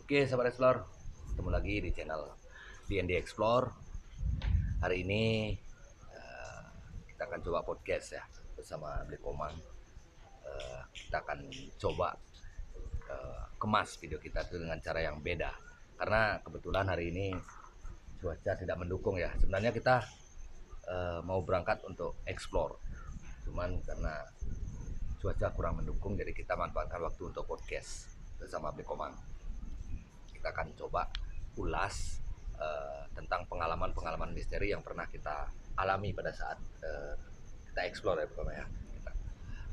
Oke, sahabat Explore, ketemu lagi di channel D&D Explore. Hari ini eh, kita akan coba podcast ya bersama Bli Komang. Kita akan coba kemas video kita itu dengan cara yang beda. Karena kebetulan hari ini cuaca tidak mendukung ya. Sebenarnya kita mau berangkat untuk explore, cuman karena cuaca kurang mendukung, jadi kita manfaatkan waktu untuk podcast bersama Bli Komang. Kita akan coba ulas tentang pengalaman-pengalaman misteri yang pernah kita alami pada saat kita explore ya pertama ya.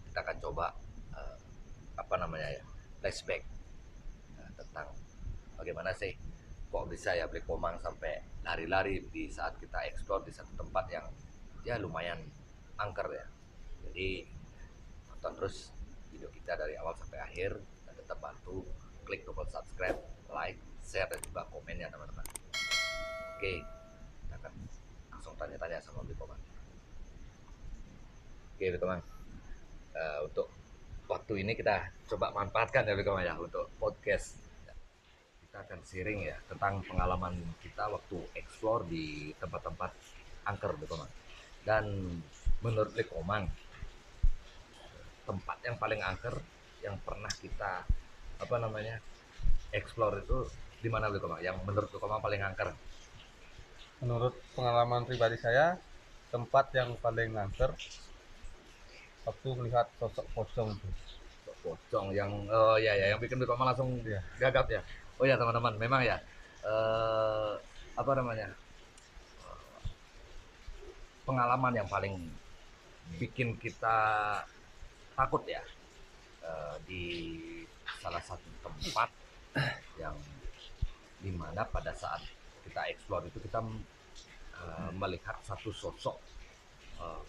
Kita akan coba uh, apa namanya ya, flashback tentang bagaimana sih kok bisa ya Black Komang sampai lari-lari di saat kita explore di satu tempat yang ya lumayan angker ya. Jadi tonton terus video kita dari awal sampai akhir dan tetap bantu klik tombol subscribe, like, share dan juga komen ya teman-teman. Oke, kita akan langsung tanya-tanya sama Bli Komang. Oke Bli Komang, untuk waktu ini kita coba manfaatkan ya Bli Komang ya untuk podcast. Kita akan sharing ya tentang pengalaman kita waktu explore di tempat-tempat angker Bli Komang. Dan menurut Bli Komang, tempat yang paling angker yang pernah kita apa namanya explore itu di mana Bli Komang? Yang menurut Bli Komang paling angker? Menurut pengalaman pribadi saya, tempat yang paling angker waktu melihat sosok pocong itu. Pocong yang ya ya yang bikin Bikoma langsung Ya, gagap ya. Oh ya teman-teman, memang ya apa namanya, pengalaman yang paling bikin kita takut ya, di salah satu tempat yang dimana pada saat kita explore itu kita melihat satu sosok eh,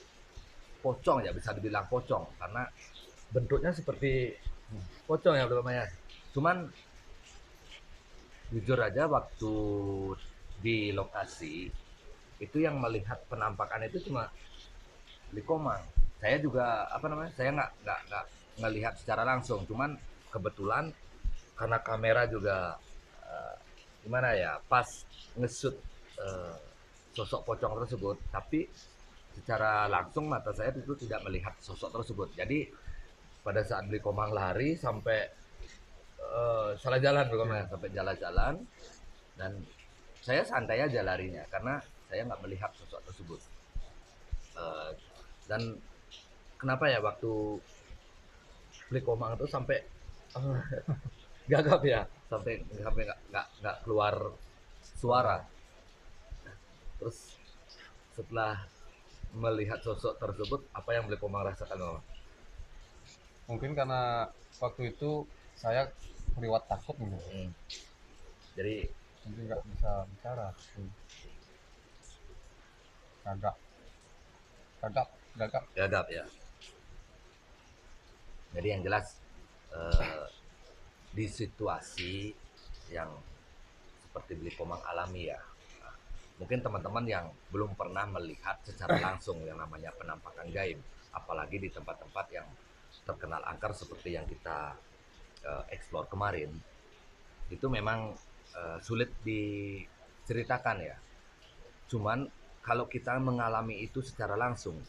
pocong ya, bisa dibilang pocong karena bentuknya seperti pocong ya belum ya. Cuman jujur aja waktu di lokasi itu yang melihat penampakan itu cuma Likomang. Saya juga apa namanya, saya nggak ngelihat secara langsung, cuman kebetulan karena kamera juga gimana ya, pas ngesut eh, sosok pocong tersebut, tapi secara langsung mata saya itu tidak melihat sosok tersebut. Jadi pada saat Bli Komang lari sampai salah jalan Bli Komang ya. ya, sampai jalan-jalan, dan saya santai aja larinya karena saya nggak melihat sosok tersebut. Eh, dan kenapa ya waktu Bli Komang itu sampai gagap ya, sampai nggak keluar suara. Suara. Terus setelah melihat sosok tersebut, apa yang Bli Komang rasakan Mama? Mungkin karena waktu itu saya lewat takut gitu. Hmm. Jadi Jadi nggak bisa bicara. Gagap, gagap, gagap. gagap ya. Jadi yang jelas eh, di situasi yang seperti Bli Komang alami ya. Nah, mungkin teman-teman yang belum pernah melihat secara langsung yang namanya penampakan gaib, apalagi di tempat-tempat yang terkenal angker seperti yang kita explore kemarin, itu memang sulit diceritakan ya. Cuman kalau kita mengalami itu secara langsung,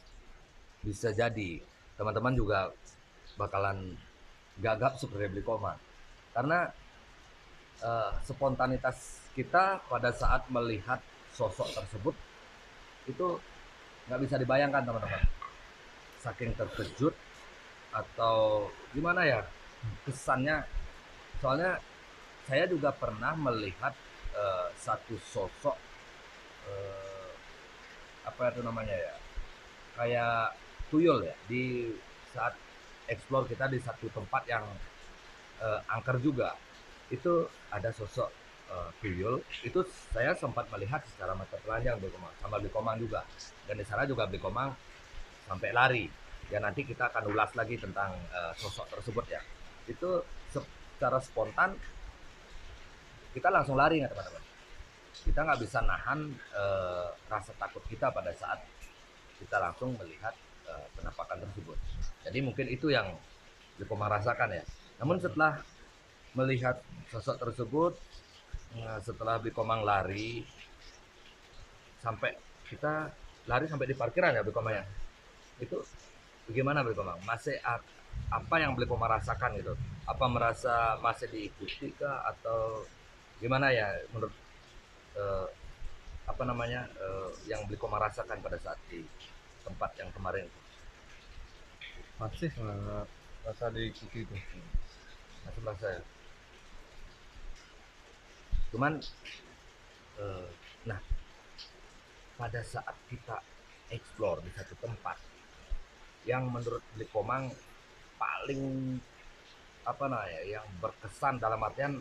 bisa jadi teman-teman juga bakalan gagap seperti Bli Komang. Karena spontanitas kita pada saat melihat sosok tersebut itu nggak bisa dibayangkan teman-teman, saking terkejut atau gimana ya kesannya. Soalnya saya juga pernah melihat satu sosok, eh, apa itu namanya ya, kayak tuyul ya, di saat explore kita di satu tempat yang angker juga. Itu ada sosok tuyul itu, saya sempat melihat secara mata telanjang sama Bli Komang juga, dan di sana juga Bli Komang sampai lari ya. Nanti kita akan ulas lagi tentang sosok tersebut ya. Itu secara spontan kita langsung lari ya teman-teman. Kita nggak bisa nahan rasa takut kita pada saat kita langsung melihat penampakan tersebut. Jadi mungkin itu yang Bli Komang rasakan ya. Namun setelah melihat sosok tersebut, setelah Bli Komang lari sampai kita lari sampai di parkiran ya Bli Komang ya. Itu bagaimana Bli Komang? Masih apa yang Bli Komang rasakan gitu? Apa merasa masih diikuti kah atau gimana ya menurut eh, apa namanya yang Bli Komang rasakan pada saat di tempat yang kemarin? Masih rasa diikuti itu. Masih merasa ya. Cuman eh, nah pada saat kita explore di satu tempat yang menurut Bli Komang paling apa namanya yang berkesan dalam artian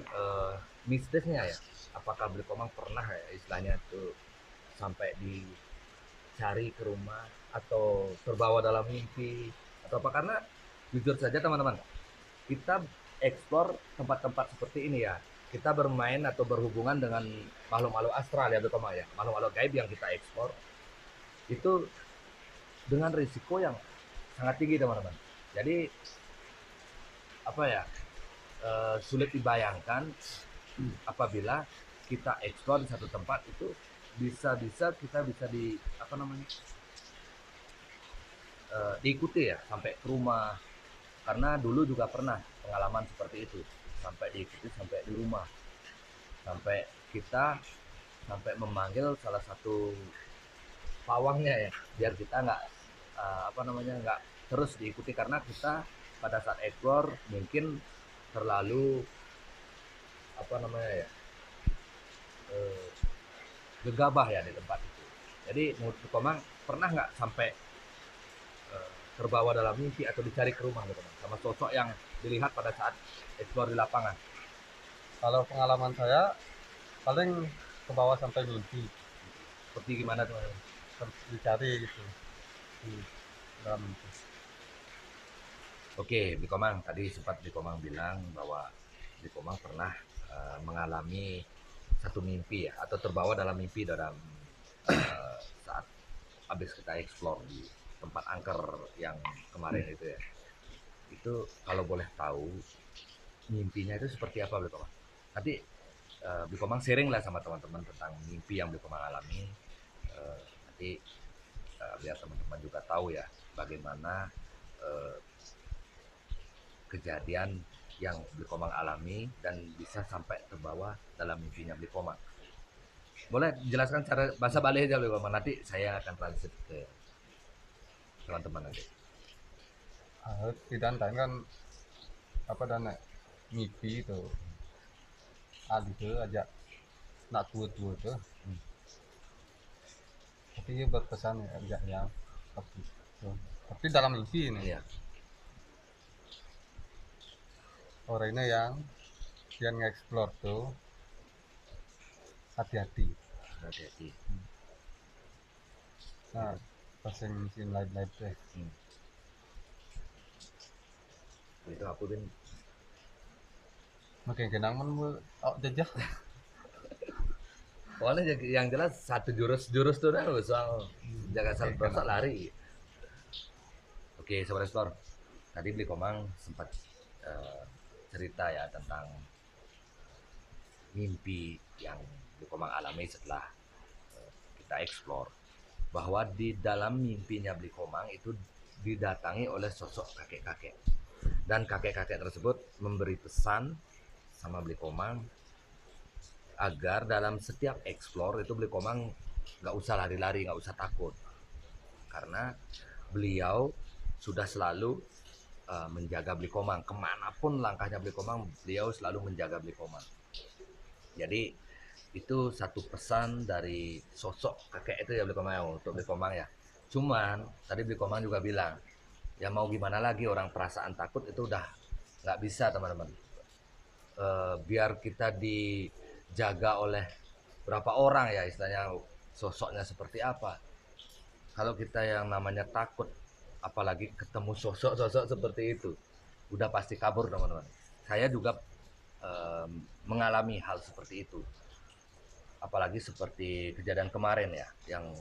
mistisnya ya, apakah Bli Komang pernah ya istilahnya itu sampai dicari ke rumah atau terbawa dalam mimpi atau apa, karena jujur saja teman-teman, kita eksplor tempat-tempat seperti ini ya, kita bermain atau berhubungan dengan makhluk-makhluk astral ya Bli Komang ya, makhluk-makhluk gaib yang kita eksplor itu dengan risiko yang sangat tinggi teman-teman. Jadi apa ya, sulit dibayangkan apabila kita eksplor di satu tempat itu bisa-bisa kita bisa di apa namanya diikuti ya sampai ke rumah, karena dulu juga pernah pengalaman seperti itu, sampai diikuti sampai di rumah, sampai kita sampai memanggil salah satu pawangnya ya biar kita nggak apa namanya nggak terus diikuti, karena kita pada saat explore mungkin terlalu apa namanya ya eh, gegabah ya di tempat itu. Jadi menurut Komang pernah nggak sampai terbawa dalam mimpi atau dicari ke rumah gitu sama sosok yang dilihat pada saat explore di lapangan? Kalau pengalaman saya paling ke bawah sampai mimpi, Seperti gimana tuh? dicari gitu di dalam mimpi. Oke, Bikomang tadi sempat Bikomang bilang bahwa Bikomang pernah mengalami satu mimpi ya atau terbawa dalam mimpi dalam saat habis kita explore di tempat angker yang kemarin itu ya. Itu kalau boleh tahu mimpinya itu seperti apa Bikomang? Nanti Bikomang sharing lah sama teman-teman tentang mimpi yang Bikomang alami. Nanti biar teman-teman juga tahu ya bagaimana eh, kejadian yang Blikomang alami dan bisa sampai terbawa dalam mimpinya Blikomang. Boleh jelaskan cara bahasa Bali aja Blikomang, nanti saya akan translate ke teman-teman nanti. Tidak kan apa dan mimpi itu alih ke aja nak tua-tua tuh, tapi dia berkesan ya aja yang seperti itu. Tapi dalam mimpi ini Iya, orangnya yang nge-explore tuh hati-hati. hati-hati. Nah, pasang mesin live teh. Hmm. Itu aku bin Makin kenang man mo oh jajah. pokoknya yang jelas satu jurus tuh dah soal jaga salah dosa lari. Oke, Sobat Explore. Tadi Blikomang sempat eh, cerita ya tentang mimpi yang Blikomang alami setelah kita explore, bahwa di dalam mimpinya Blikomang itu didatangi oleh sosok kakek-kakek, dan kakek-kakek tersebut memberi pesan sama Blikomang agar dalam setiap explore itu Blikomang nggak usah lari-lari, nggak usah takut, karena beliau sudah selalu menjaga Blikomang kemanapun langkahnya Blikomang, beliau selalu menjaga Blikomang. Jadi itu satu pesan dari sosok kakek itu ya Blikomang untuk Blikomang ya. Cuman tadi Blikomang juga bilang ya mau gimana lagi, orang perasaan takut itu udah nggak bisa teman-teman. Biar kita dijaga oleh berapa orang ya istilahnya, sosoknya seperti apa, kalau kita yang namanya takut apalagi ketemu sosok-sosok seperti itu udah pasti kabur teman-teman. Saya juga mengalami hal seperti itu, apalagi seperti kejadian kemarin ya yang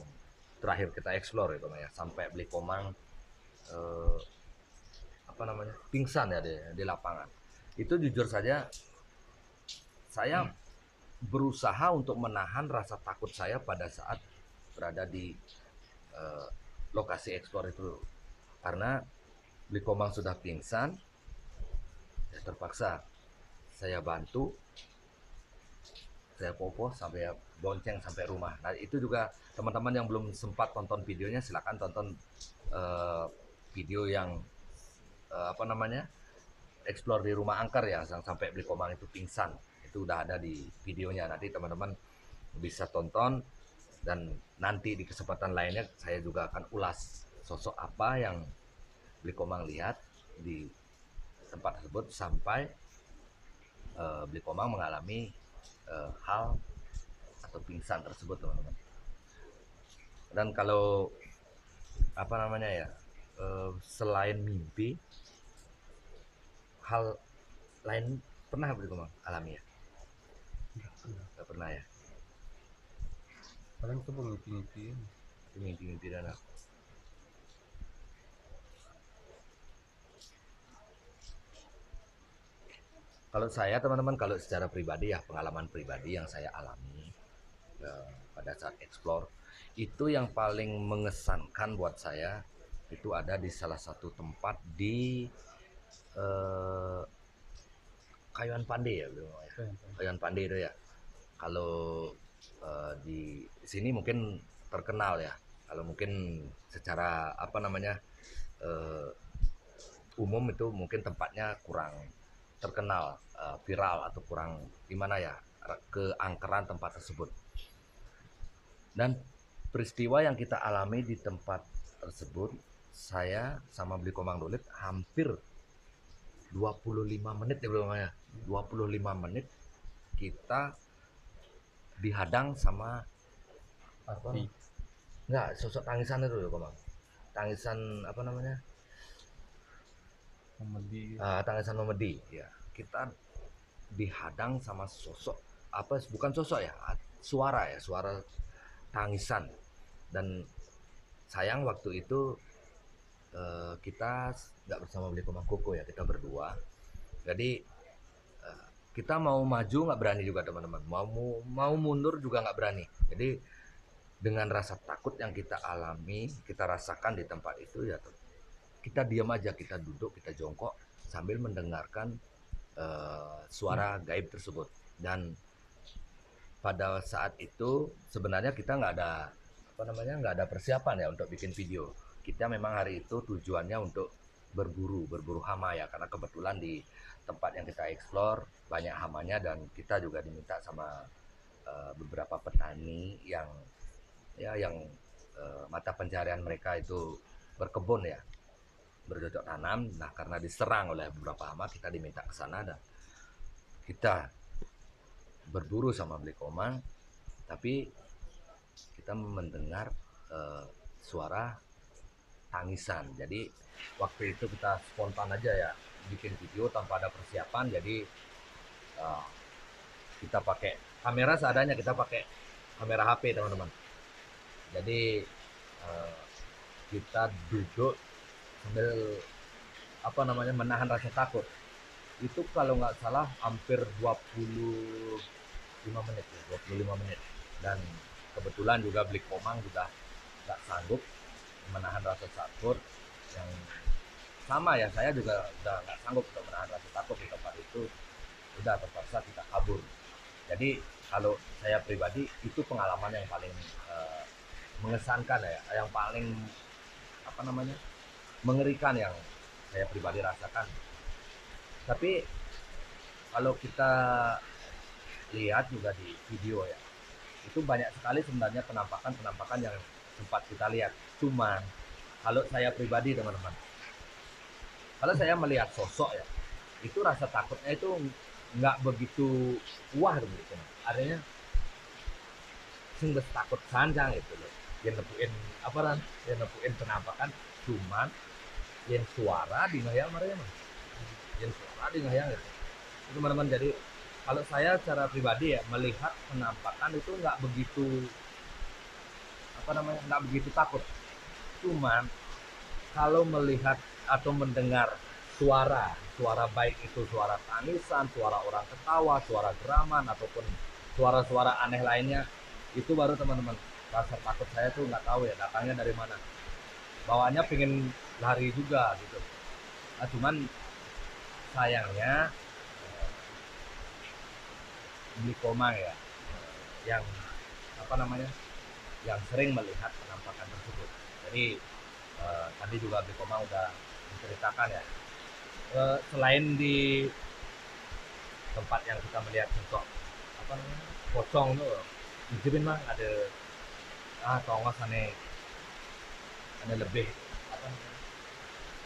terakhir kita explore itu ya, sampai beli komang apa namanya pingsan ya di lapangan. Itu jujur saja saya berusaha untuk menahan rasa takut saya pada saat berada di eh, lokasi eksplor itu, karena Bli Komang sudah pingsan, ya terpaksa saya bantu, saya popo sampai bonceng sampai rumah. Nah itu juga teman-teman yang belum sempat tonton videonya, silakan tonton eh, video yang apa namanya, explore di rumah angker ya, yang sampai Bli Komang itu pingsan. Itu udah ada di videonya, nanti teman-teman bisa tonton. Dan nanti di kesempatan lainnya saya juga akan ulas sosok apa yang Bli Komang lihat di tempat tersebut sampai Bli Komang mengalami hal atau pingsan tersebut, teman-teman. Dan kalau apa namanya ya, selain mimpi, hal lain pernah Bli Komang alami ya? Nggak pernah ya? Paling itu mimpi-mimpi. Mimpi-mimpi dan apa? Kalau saya teman-teman, kalau secara pribadi ya, pengalaman pribadi yang saya alami pada saat explore, itu yang paling mengesankan buat saya itu ada di salah satu tempat di eh, Kayuan Pande ya, Kayuan Pande itu ya. Kalau di sini mungkin terkenal ya. Kalau mungkin secara apa namanya, eh, umum itu mungkin tempatnya kurang terkenal, viral atau kurang gimana ya, keangkeran tempat tersebut. Dan peristiwa yang kita alami di tempat tersebut, saya sama Bli Komang Dolit hampir 25 menit ya belum ya. 25 menit kita dihadang sama apa? Api. Enggak, sosok tangisan itu ya, Komang. Tangisan apa namanya? Komedi. Tangisan memedi ya. Kita dihadang sama sosok apa, bukan sosok ya, suara ya, suara tangisan. Dan sayang waktu itu kita nggak bersama Bli Komang Koko ya, kita berdua. Jadi kita mau maju nggak berani juga teman-teman, mau mundur juga nggak berani. Jadi dengan rasa takut yang kita alami, kita rasakan di tempat itu ya, kita diam aja, kita duduk, kita jongkok sambil mendengarkan suara gaib tersebut. Dan pada saat itu sebenarnya kita nggak ada apa namanya, nggak ada persiapan ya untuk bikin video. Kita memang hari itu tujuannya untuk berburu hama ya, karena kebetulan di tempat yang kita explore banyak hamanya, dan kita juga diminta sama beberapa petani yang ya yang mata pencarian mereka itu berkebun ya, bercocok tanam. Nah karena diserang oleh beberapa hama, kita diminta ke sana dan kita berburu sama Bli Komang, tapi kita mendengar suara tangisan. Jadi waktu itu kita spontan aja ya, bikin video tanpa ada persiapan. Jadi kita pakai kamera seadanya, kita pakai kamera HP teman-teman. Jadi kita duduk sambil apa namanya, menahan rasa takut. Itu kalau nggak salah hampir 25 menit ya, 25 menit. Dan kebetulan juga Bli Komang sudah nggak sanggup menahan rasa takut yang sama ya, saya juga udah nggak sanggup untuk menahan rasa takut di tempat itu. Udah terpaksa kita kabur. Jadi kalau saya pribadi itu pengalaman yang paling mengesankan ya, yang paling apa namanya, mengerikan yang saya pribadi rasakan. Tapi kalau kita lihat juga di video ya, itu banyak sekali sebenarnya penampakan yang sempat kita lihat. Cuman kalau saya pribadi teman-teman, kalau saya melihat sosok ya, itu rasa takutnya itu nggak begitu wah gitu. Artinya sing takut sanjang itu loh. Yang nepuin apa kan? Yang nepuin penampakan, cuman yang suara di ngayang mereka mah. Yang suara di ngayang gitu. Itu teman-teman, jadi kalau saya secara pribadi ya melihat penampakan itu nggak begitu apa namanya, nggak begitu takut. Cuman kalau melihat atau mendengar suara baik itu suara tangisan, suara orang ketawa, suara geraman ataupun suara-suara aneh lainnya, itu baru teman-teman rasa takut saya tuh nggak tahu ya datangnya dari mana. Bawaannya pengen lari juga gitu. Nah, cuman sayangnya Bli Komang ya yang apa namanya yang sering melihat penampakan tersebut. Jadi tadi juga Bli Komang udah menceritakan ya, selain di tempat yang kita melihat sosok apa namanya pocong tuh dijirin mah ada tongos aneh aneh lebih apa namanya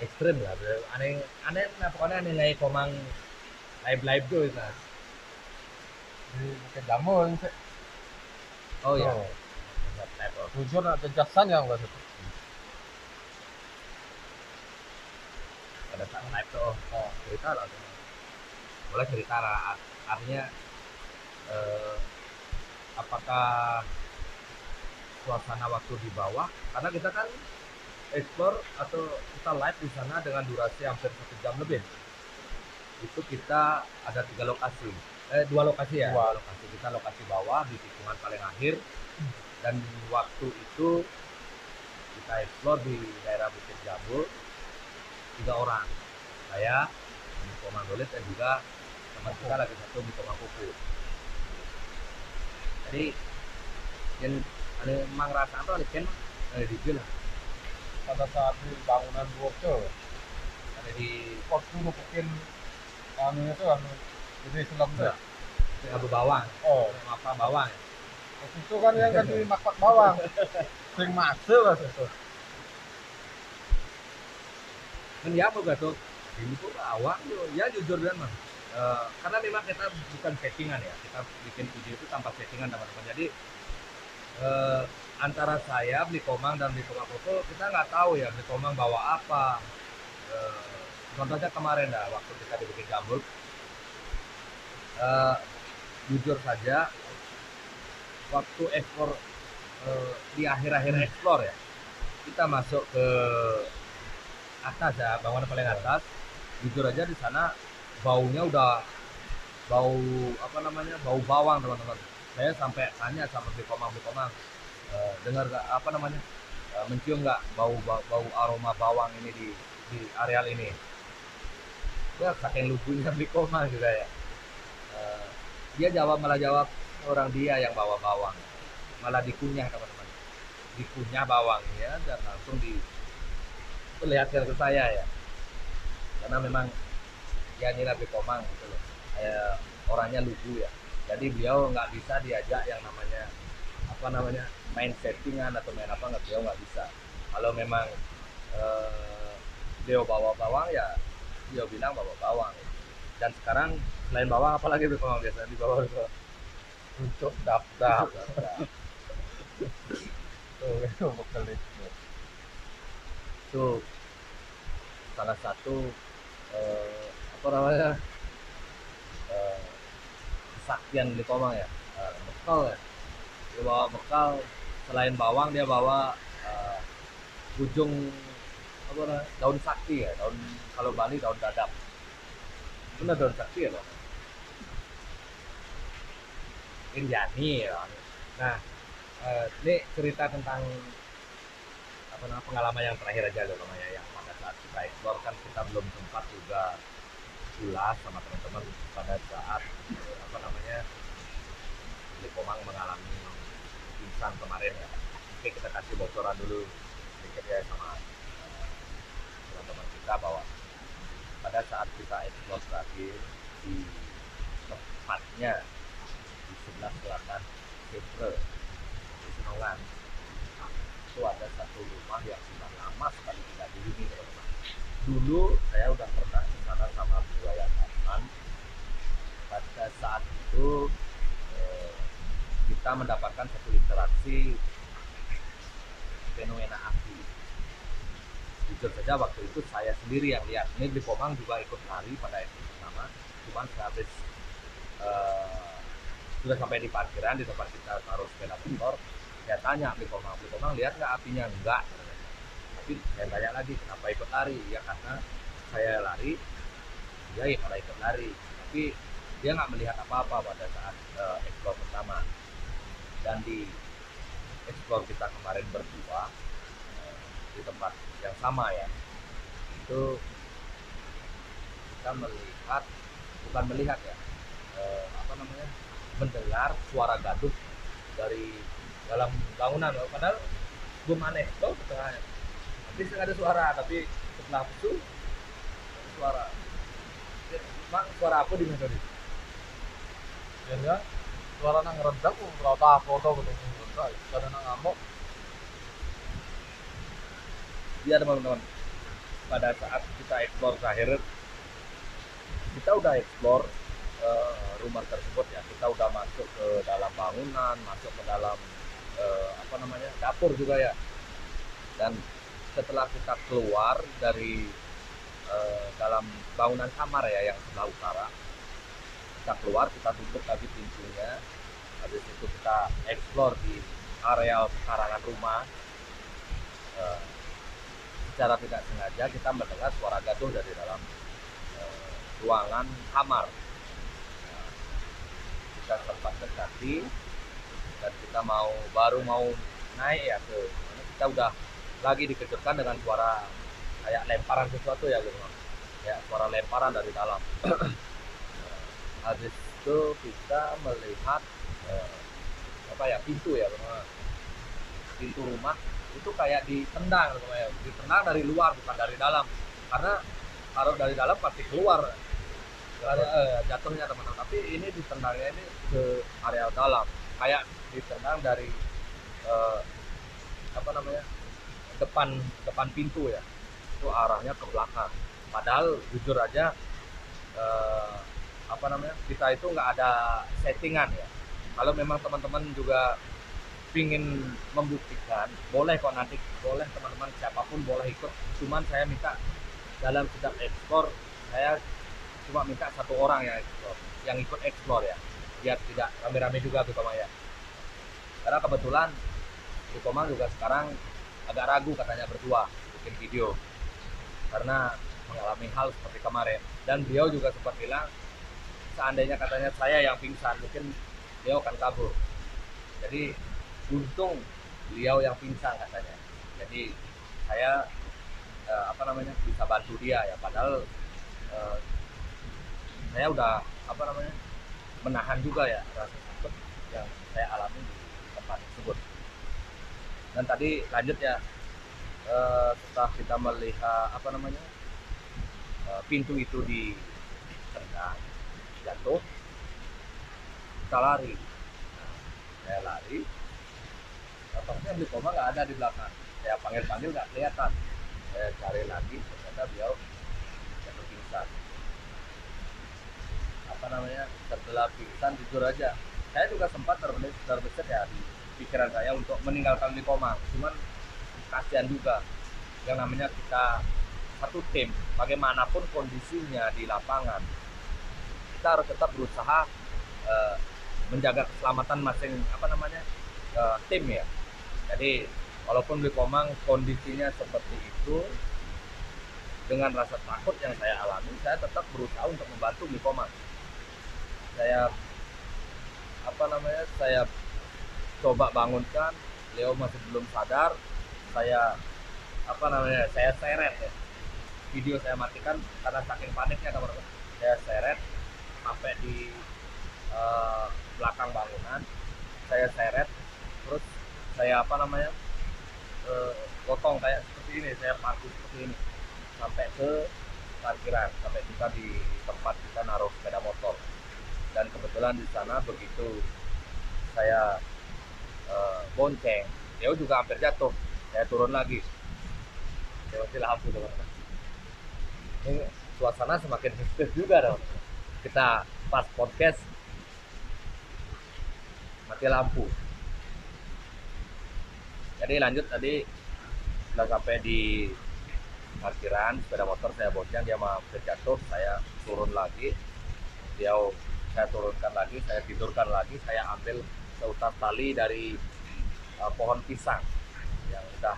ekstrim lah, aneh aneh nah pokoknya aneh nilai Komang live live tuh nah. Di Bukit Jamur sih. Oh ya, Oh, live oh. jujur ada jasan yang bahasa itu. Pada saat live tuh cerita lah tuh. Boleh cerita lah artinya apakah suasana waktu di bawah karena kita kan explore atau kita live di sana dengan durasi hampir 1 jam lebih. Itu kita ada 3 lokasi, dua lokasi ya, Dua. dua lokasi. Kita lokasi bawah di tikungan paling akhir dan waktu itu kita explore di daerah Bukit Jabul 3 orang, saya, Komang Dolit dan juga teman kita lagi satu di Komang Kuku. Jadi yang ada emang rasa apa nih kan di lah Pada saat di bangunan bocor, ada di waktu nukekin anu itu anu jadi selam tuh. Abu Bawang, Oh, apa Bawang. itu kan yang kan di makpak bawang. Sing masuk lah itu. Kan ya apa gak tuh ini tuh awak ya jujur dan mah karena memang kita bukan settingan ya, kita bikin video itu tanpa settingan teman-teman. Jadi antara saya Bli Komang dan Bli Komang Koko kita nggak tahu ya Bli Komang bawa apa. Contohnya kemarin dah waktu kita di Bukit Jambul, jujur saja waktu ekspor di akhir-akhir eksplor ya kita masuk ke atas ya, bangunan paling atas. Jujur aja di sana baunya udah bau apa namanya bau bawang teman-teman. Saya sampai tanya sama Bli Komang dengar gak apa namanya mencium nggak bau aroma bawang ini di areal ini. Ya saking lucunya Bli Komang juga ya. Dia malah jawab orang dia yang bawa bawang, malah dikunyah teman-teman, dikunyah bawangnya dan langsung diperlihatkan ke saya ya, karena memang ya inilah Bli Komang gitu loh, orangnya lucu ya, jadi beliau nggak bisa diajak yang namanya apa namanya main settingan atau main apa nggak, beliau nggak bisa. Kalau memang beliau bawa bawang ya beliau bilang bawa bawang. Dan sekarang selain bawang apalagi Bli Komang biasa dibawa itu Untuk dap-dap. Tuh itu bekal itu. itu salah satu apa namanya kesaktian Bli Komang ya, bekal ya, dia bawa bekal. Selain bawang dia bawa ujung apa namanya daun sakti ya, daun kalau Bali daun dadap, benar daun sakti ya Bang, Indiani ya. Nah ini cerita tentang apa namanya pengalaman yang terakhir aja loh namanya, yang pada saat kita explore kan kita belum sempat juga ulas sama teman-teman pada saat apa namanya Bli Komang mengalami pingsan kemarin ya. Oke, kita kasih bocoran dulu sedikit ya sama teman-teman kita bahwa pada saat kita explore terakhir di tempatnya di sebelah selatan Kepre di Senongan, itu ada satu rumah yang sudah lama sekali tidak dihuni teman-teman. Dulu saya udah pernah ke sana sama Buaya Tasman. Pada saat itu kita mendapatkan satu interaksi fenomena api. Jujur saja waktu itu saya sendiri yang lihat. Ini Bli Komang juga ikut lari pada episode pertama. Cuman sehabis sudah sampai di parkiran di tempat kita taruh sepeda motor, saya tanya Bli Komang lihat nggak apinya? Enggak. Tapi saya tanya lagi kenapa ikut lari? Ya karena saya lari, dia ya malah ikut lari, tapi dia nggak melihat apa-apa pada saat explore pertama. Dan di explore kita kemarin berdua di tempat yang sama ya, itu kita melihat, bukan melihat ya, apa namanya, mendengar suara gaduh dari dalam bangunan. Padahal belum aneh tuh setengahnya, tapi nggak ada suara, tapi setelah itu ada suara. Mak, suara apa di mana tadi? Biasanya suara nang ngerendak berapa foto betul ngerendak karena nang ngamuk. Iya teman-teman, pada saat kita explore terakhir, kita udah explore rumah tersebut ya, kita udah masuk ke dalam bangunan, masuk ke dalam apa namanya, dapur juga ya. Dan setelah kita keluar dari dalam bangunan kamar ya yang sebelah utara, kita keluar, kita tutup lagi pintunya, habis itu kita explore di area pekarangan rumah. Eh, Secara tidak sengaja kita mendengar suara gaduh dari dalam ruangan kamar. Nah, kita sempat dekati dan kita baru mau naik ya ke, kita udah lagi dikejutkan dengan suara kayak lemparan sesuatu ya gitu, kayak suara lemparan dari dalam. Habis itu kita melihat apa ya, pintu ya, pintu rumah itu kayak ditendang gitu ya, ditendang dari luar bukan dari dalam, karena kalau dari dalam pasti keluar jatuhnya teman-teman, tapi ini ditendangnya ini ke area dalam, kayak ditendang dari eh, apa namanya, depan depan pintu ya, itu arahnya ke belakang. Padahal jujur aja apa namanya, kita itu nggak ada settingan ya. Kalau memang teman-teman juga pingin membuktikan, boleh kok, nanti boleh teman-teman siapapun boleh ikut, cuman saya minta dalam setiap explore saya cuma minta satu orang yang ikut explore ya, biar tidak rame-rame juga gitu ya. Karena kebetulan di Komang juga sekarang agak ragu katanya berdua bikin video karena mengalami hal seperti kemarin, dan beliau juga sempat bilang seandainya katanya saya yang pingsan mungkin beliau akan kabur. Jadi untung beliau yang pingsan katanya, jadi saya apa namanya, bisa bantu dia ya, padahal saya udah apa namanya, menahan juga ya rasa takut yang saya alami di tempat tersebut. Dan tadi lanjut ya, setelah kita melihat apa namanya, pintu itu ditendang jatuh, kita lari. Nah, saya lari, tampaknya beli koma nggak ada di belakang, saya panggil nggak kelihatan, saya cari lagi, ternyata beliau jatuh pingsan. Apa namanya, setelah pingsan jujur aja saya juga sempat terbesit ya di pikiran saya untuk meninggalkan di Komang, cuman kasihan juga, yang namanya kita satu tim, bagaimanapun kondisinya di lapangan kita harus tetap berusaha menjaga keselamatan masing apa namanya tim ya. Jadi walaupun di Komang kondisinya seperti itu, dengan rasa takut yang saya alami, saya tetap berusaha untuk membantu di Komang. Saya apa namanya, saya coba bangunkan, Leo masih belum sadar, saya apa namanya, saya seret ya, video saya matikan karena saking paniknya teman-teman, saya seret sampai di belakang bangunan, saya seret, terus saya apa namanya, potong kayak seperti ini, saya paku seperti ini sampai ke parkiran, sampai kita di tempat kita naruh sepeda motor. Dan kebetulan di sana begitu saya bonceng, dia juga hampir jatuh, saya turun lagi, saya mati lampu teman-teman. Ini suasana semakin mistis juga dong, kita pas podcast mati lampu. Jadi lanjut, tadi setelah sampai di parkiran sepeda motor saya bonceng, dia mau jatuh, saya turun lagi, dia saya turunkan lagi, saya tidurkan lagi, saya ambil seutas tali dari pohon pisang yang udah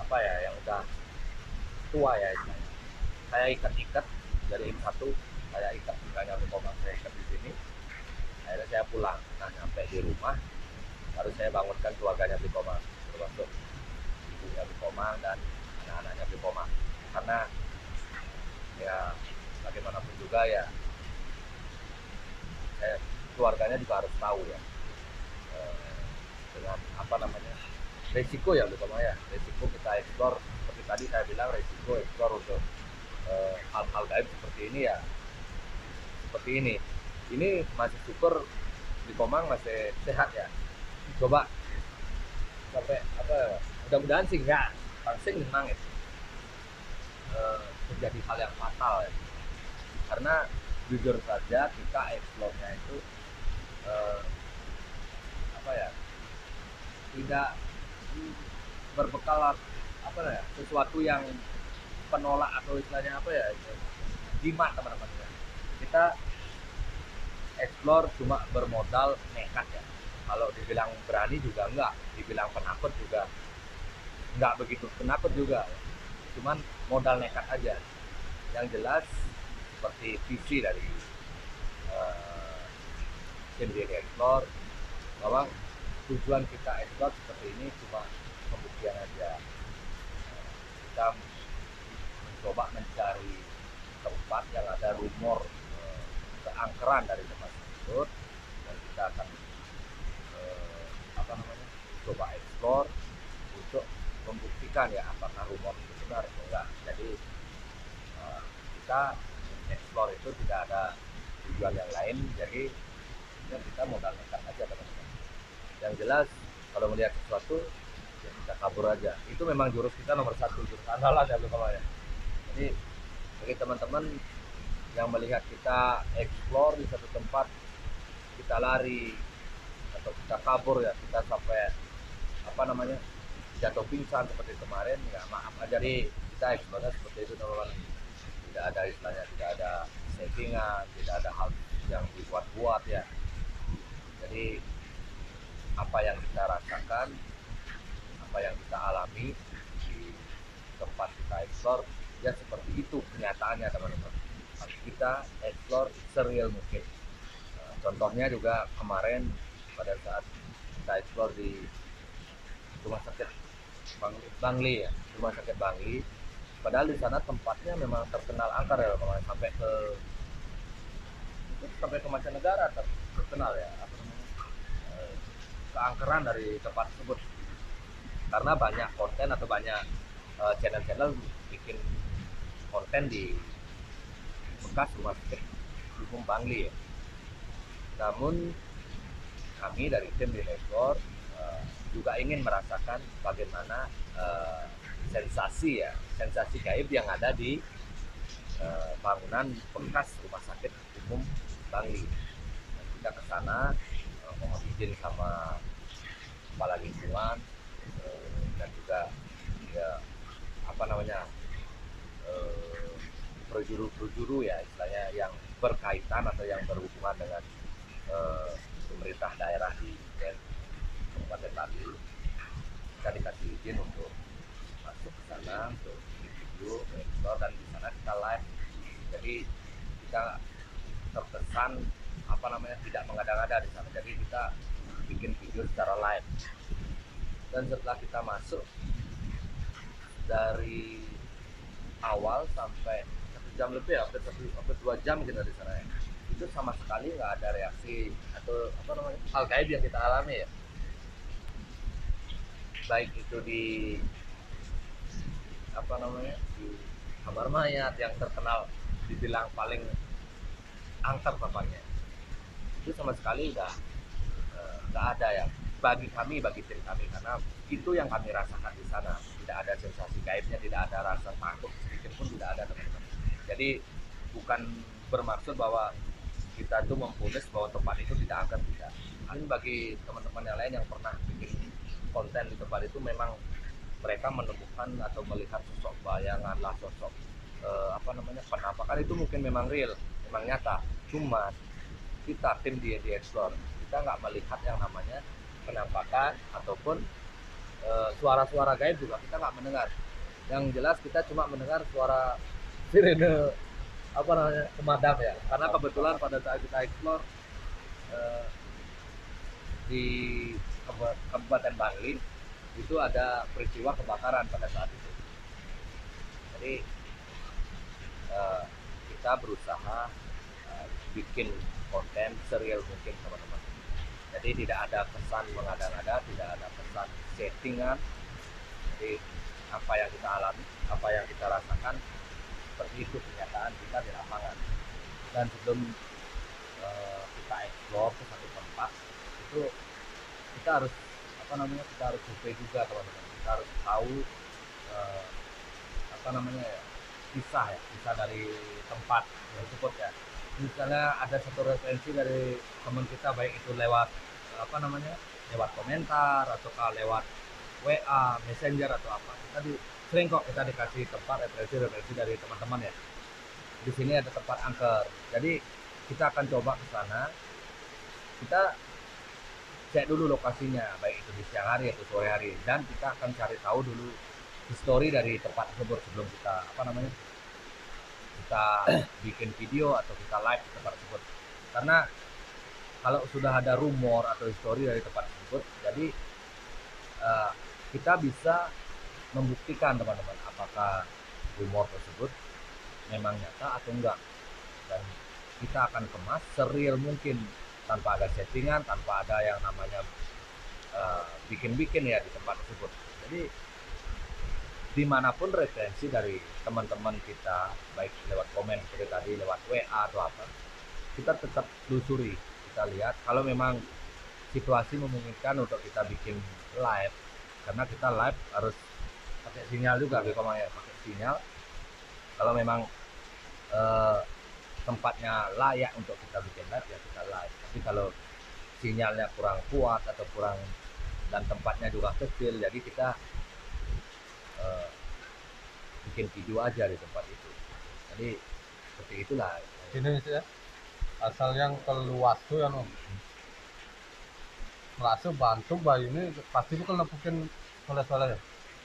apa ya, yang udah tua ya istilahnya. saya ikat-ikat dari satu, saya ikat mukanya Beli Komang, saya ikat di sini. Akhirnya saya pulang. Nah, sampai di rumah baru saya bangunkan keluarganya Beli Komang, termasuk ibunya Beli Komang dan anak-anaknya Beli Komang. Karena ya bagaimanapun juga ya, keluarganya juga harus tahu ya, dengan apa namanya, resiko ya, terutama ya resiko kita eksplor seperti tadi saya bilang, resiko eksplor untuk hal-hal gaib seperti ini ya, seperti ini masih syukur di Komang masih sehat ya. Coba sampai apa, mudah-mudahan sih enggak langsung memang itu menjadi hal yang fatal ya. Karena jujur saja kita eksplornya itu apa ya, tidak berbekal apa ya, sesuatu yang penolak atau istilahnya apa ya, jimat teman-teman ya. Kita explore cuma bermodal nekat ya. Kalau dibilang berani juga enggak, dibilang penakut juga enggak begitu penakut juga, cuman modal nekat aja. Yang jelas seperti visi dari tim DND Explore, bahwa tujuan kita explore seperti ini cuma pembuktian aja. Kita mencoba mencari tempat yang ada rumor keangkeran dari tempat tersebut, dan kita akan apa namanya, coba explore untuk membuktikan ya apakah rumor itu benar atau enggak. Jadi kita explore itu tidak ada tujuan yang lain, jadi ya kita modal nekat aja teman-teman. Yang jelas kalau melihat sesuatu ya kita kabur aja, itu memang jurus kita nomor satu, jurus andalan ya kalau ya. Jadi bagi teman-teman yang melihat kita explore di satu tempat, kita lari atau kita kabur ya, kita sampai apa namanya, jatuh pingsan seperti kemarin ya, maaf aja nih, kita explore seperti itu teman-teman. Tidak ada istilahnya, tidak ada settingan, tidak ada hal yang dibuat-buat ya. Jadi apa yang kita rasakan, apa yang kita alami di tempat kita explore ya seperti itu kenyataannya teman-teman. Kita explore serial mungkin. Contohnya juga kemarin pada saat kita explore di rumah sakit Bangli ya, rumah sakit Bangli. Padahal di sana tempatnya memang terkenal angker ya, sampai ke mancanegara terkenal ya, apa namanya, keangkeran dari tempat tersebut. Karena banyak konten atau banyak channel-channel bikin konten di bekas rumah sakit umum Bangli ya. Namun kami dari tim Dinekor juga ingin merasakan bagaimana sensasi sensasi gaib yang ada di bangunan bekas rumah sakit umum Bangli. Dan kita ke sana mohon izin sama kepala lingkungan dan juga ya apa namanya, berjuru ya istilahnya, yang berkaitan atau yang berhubungan dengan pemerintah daerah di Kabupaten Bangli. Kita dikasih izin untuk masuk ke sana untuk video, dan di sana kita live. Jadi kita terkesan apa namanya, tidak mengada-ngada di sana. Jadi kita bikin video secara live. Dan setelah kita masuk dari awal sampai 1 jam lebih, hampir 2 jam kita di sana ya, itu sama sekali nggak ada reaksi atau apa namanya, hal gaib yang kita alami ya. Baik itu di apa namanya, di kamar mayat yang terkenal dibilang paling angker tempatnya, itu sama sekali nggak ada ya bagi kami, bagi tim kami, karena itu yang kami rasakan di sana. Tidak ada sensasi gaibnya, tidak ada rasa takut sedikit pun tidak ada teman-teman. Jadi bukan bermaksud bahwa kita tuh memfonis bahwa tempat itu tidak akan, tidak. Ini bagi teman-teman yang lain yang pernah bikin konten di tempat itu, memang mereka menemukan atau melihat sosok bayangan lah, sosok apa namanya, penampakan itu mungkin memang real, memang nyata. Cuma kita tim di Explore, kita nggak melihat yang namanya penampakan ataupun suara-suara gaib juga kita nggak mendengar. Yang jelas kita cuma mendengar suara sirene apa namanya pemadam ya, karena kebetulan pada saat kita explore eh, di Kabupaten Bangli itu ada peristiwa kebakaran pada saat itu. Jadi eh, kita berusaha bikin konten serial mungkin teman-teman. Jadi tidak ada kesan mengada-ngada, tidak ada kesan settingan. Jadi apa yang kita alami, apa yang kita rasakan, seperti itu kenyataan kita di lapangan. Dan sebelum kita explore ke satu tempat, itu kita harus apa namanya, kita harus survei juga teman-teman. Kita harus tahu eh, apa namanya ya, kisah dari tempat tersebut ya. Misalnya ada satu referensi dari teman kita, baik itu lewat apa namanya, lewat komentar atau lewat WA, Messenger atau apa, sering kok kita dikasih tempat referensi dari teman-teman ya. Di sini ada tempat angker, jadi kita akan coba ke sana. Kita cek dulu lokasinya, baik itu di siang hari atau sore hari, dan kita akan cari tahu dulu histori dari tempat tersebut sebelum kita apa namanya, kita bikin video atau kita live di tempat tersebut. Karena kalau sudah ada rumor atau histori dari tempat tersebut, jadi uh, kita bisa membuktikan teman-teman apakah rumor tersebut memang nyata atau enggak, dan kita akan kemas serial mungkin tanpa ada settingan, tanpa ada yang namanya bikin-bikin ya di tempat tersebut. Jadi dimanapun referensi dari teman-teman kita, baik lewat komen seperti tadi, lewat WA atau apa, kita tetap telusuri, kita lihat kalau memang situasi memungkinkan untuk kita bikin live, karena kita live harus pakai sinyal juga, ya, pakai sinyal. Kalau memang eh, tempatnya layak untuk kita bikin live ya kita live. Tapi kalau sinyalnya kurang kuat atau kurang, dan tempatnya juga kecil, jadi kita eh, bikin video aja di tempat itu. Jadi seperti itulah. Ini ya, asal yang keluas tuh yang merasa bantu bayi ini pasti bukan nempukin oleh-oleh ya.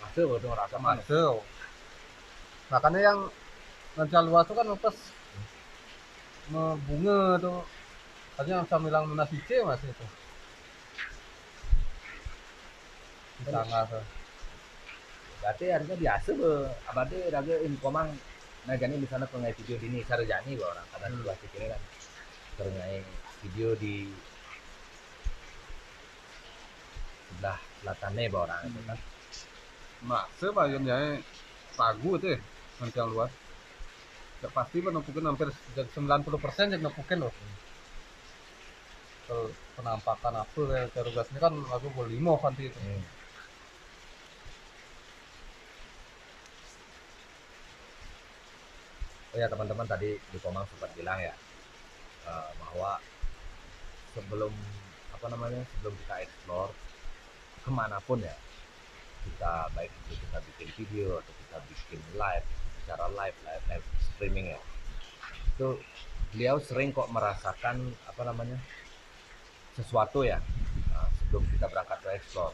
Masuk betul, merasa manis. Masuk. Makanya yang nanti luas tuh kan lepas bunga tuh. Tadinya bisa bilang nasi C masih itu. Di sana tuh. Berarti harusnya biasa be, abadi raga inkomang. Nah jadi misalnya pengai video di ini sarjani ba orang karena dua kira kan pengai video di sebelah selatannya ba orang itu kan. Masa bayam ya ragu tuh ya, nanti yang luas. Ya pasti menumpukin hampir 90% yang menumpukin loh. Kalau penampakan apa ya terugas ini kan aku boleh 5 nanti itu. Oh ya teman-teman, tadi di Komang sempat bilang ya bahwa sebelum apa namanya, sebelum kita explore kemanapun ya, kita baik itu kita bikin video atau kita bikin live, secara live streaming ya, itu beliau sering kok merasakan apa namanya, sesuatu ya sebelum kita berangkat ke explore.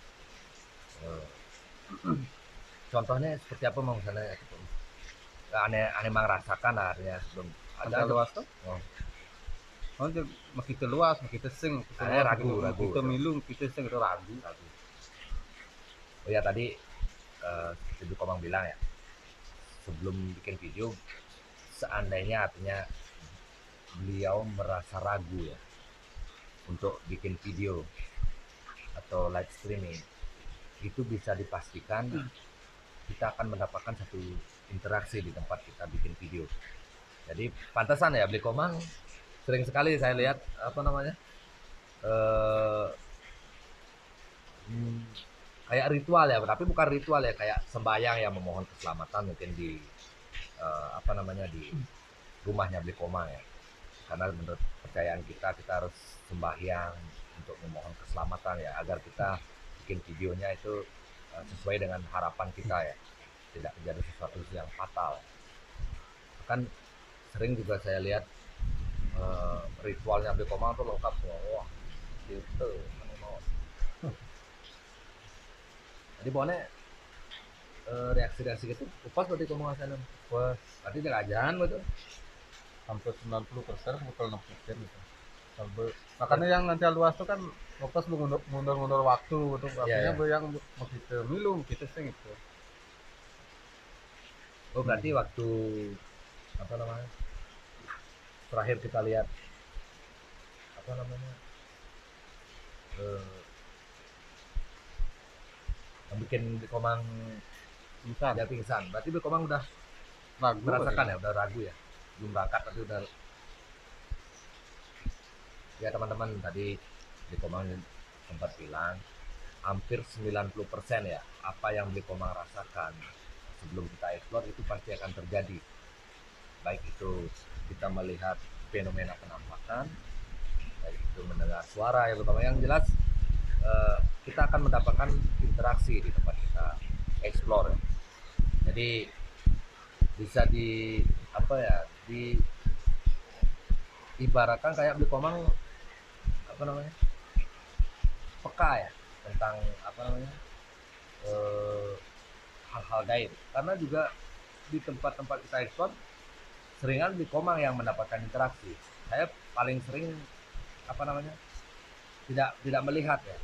Contohnya seperti apa mau misalnya aneh merasakan lah artinya sebelum Ada luas tuh. Oh, kita luas, kita sing, kita ragu, kita milung, kita sing, kita ragu. Oh ya tadi seperti Komang bilang ya, sebelum bikin video, seandainya artinya beliau merasa ragu ya untuk bikin video atau live streaming, itu bisa dipastikan kita akan mendapatkan satu interaksi di tempat kita bikin video. Jadi pantasan ya Beli Komang sering sekali saya lihat apa namanya kayak ritual ya, tapi bukan ritual ya, kayak sembahyang yang memohon keselamatan mungkin di apa namanya, di rumahnya Beli Komang ya. Karena menurut kepercayaan kita harus sembahyang untuk memohon keselamatan ya, agar kita bikin videonya itu sesuai dengan harapan kita ya, tidak terjadi sesuatu yang fatal. Kan sering juga saya lihat ritualnya Beli Komang tuh lengkap semua, wah gitu. Jadi pokoknya reaksi-reaksi gitu pas berarti ngomong sana Wah, berarti jangan jangan betul. hampir 90% bukan 60% gitu. Makanya yang nanti luas tuh kan fokus mundur-mundur waktu gitu. Iya Artinya ya. yang masih ke milu gitu sih gitu. Oh berarti waktu apa namanya terakhir kita lihat apa namanya eh, yang bikin Bikomang Bisa dia pingsan berarti Bikomang udah ragu merasakan ya. ya udah ragu ya belum berangkat tapi udah ya teman-teman tadi Bikomang sempat bilang hampir 90% ya apa yang Bikomang rasakan sebelum kita explore itu pasti akan terjadi baik itu kita melihat fenomena penampakan baik itu mendengar suara yang terutama yang jelas kita akan mendapatkan interaksi di tempat kita explore ya. Jadi bisa di apa ya di ibaratkan kayak beli komang apa namanya peka ya tentang apa namanya eh, hal-hal gaib karena juga di tempat-tempat kita explore seringan beli komang yang mendapatkan interaksi saya paling sering apa namanya tidak melihat ya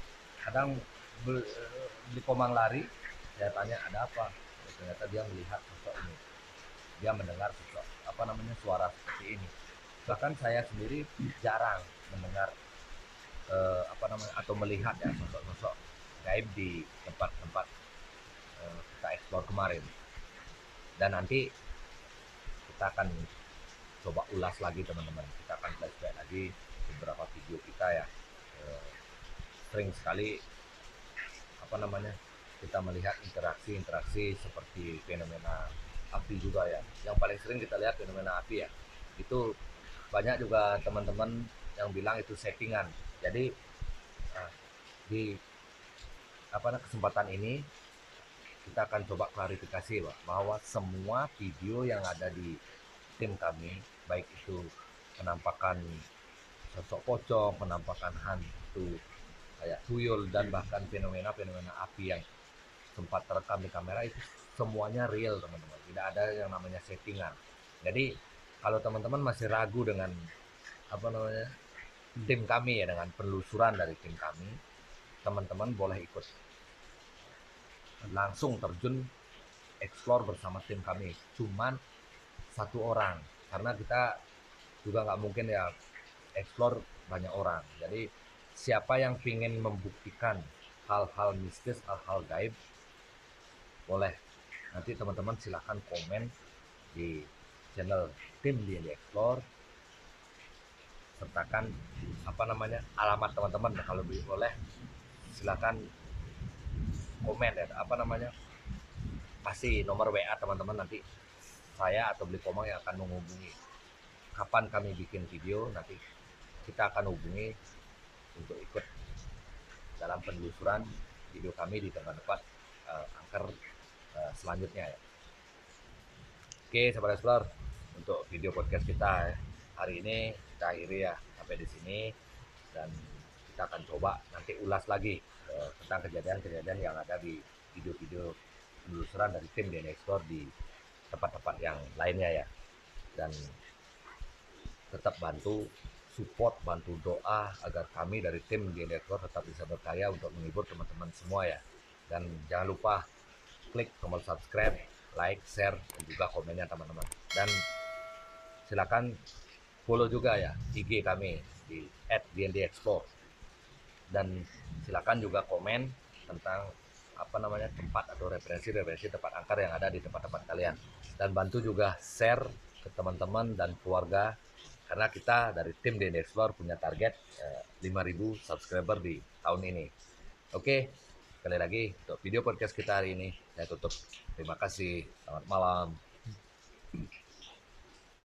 kadang beli komang lari saya tanya ada apa ternyata dia melihat sosok ini dia mendengar sosok apa namanya suara seperti ini bahkan saya sendiri jarang mendengar apa namanya atau melihat ya sosok-sosok gaib di tempat-tempat kita eksplor kemarin dan nanti kita akan coba ulas lagi teman-teman kita akan flashback lagi beberapa video kita ya eh, sering sekali apa namanya kita melihat interaksi-interaksi seperti fenomena api juga ya yang paling sering kita lihat fenomena api ya itu banyak juga teman-teman yang bilang itu settingan jadi di apa kesempatan ini kita akan coba klarifikasi bahwa semua video yang ada di tim kami baik itu penampakan sosok pocong penampakan hantu kayak tuyul dan bahkan fenomena-fenomena api yang sempat terekam di kamera itu semuanya real teman-teman tidak ada yang namanya settingan jadi kalau teman-teman masih ragu dengan apa namanya tim kami ya dengan penelusuran dari tim kami teman-teman boleh ikut langsung terjun explore bersama tim kami cuman satu orang karena kita juga nggak mungkin ya explore banyak orang jadi siapa yang ingin membuktikan hal-hal mistis hal-hal gaib boleh nanti teman-teman silahkan komen di channel tim di explore sertakan apa namanya alamat teman-teman kalau boleh silahkan komen ya apa namanya kasih nomor WA teman-teman nanti saya atau beli komang yang akan menghubungi kapan kami bikin video nanti kita akan hubungi untuk ikut dalam penelusuran video kami di tempat-tempat angker selanjutnya ya. Oke sahabat explore untuk video podcast kita hari ini kita akhiri ya sampai di sini dan kita akan coba nanti ulas lagi tentang kejadian-kejadian yang ada di video-video penelusuran dari tim DNA Explore di tempat-tempat yang lainnya ya dan tetap bantu support bantu doa agar kami dari tim DNA Explore tetap bisa berkarya untuk menghibur teman-teman semua ya dan jangan lupa klik tombol subscribe like share dan juga komennya teman-teman dan silakan follow juga ya IG kami di @dndexplore dan silakan juga komen tentang apa namanya tempat atau referensi tempat angker yang ada di tempat-tempat kalian dan bantu juga share ke teman-teman dan keluarga karena kita dari tim DND Explore punya target 5.000 subscriber di tahun ini. Oke, sekali lagi untuk video podcast kita hari ini saya tutup. Terima kasih. Selamat malam.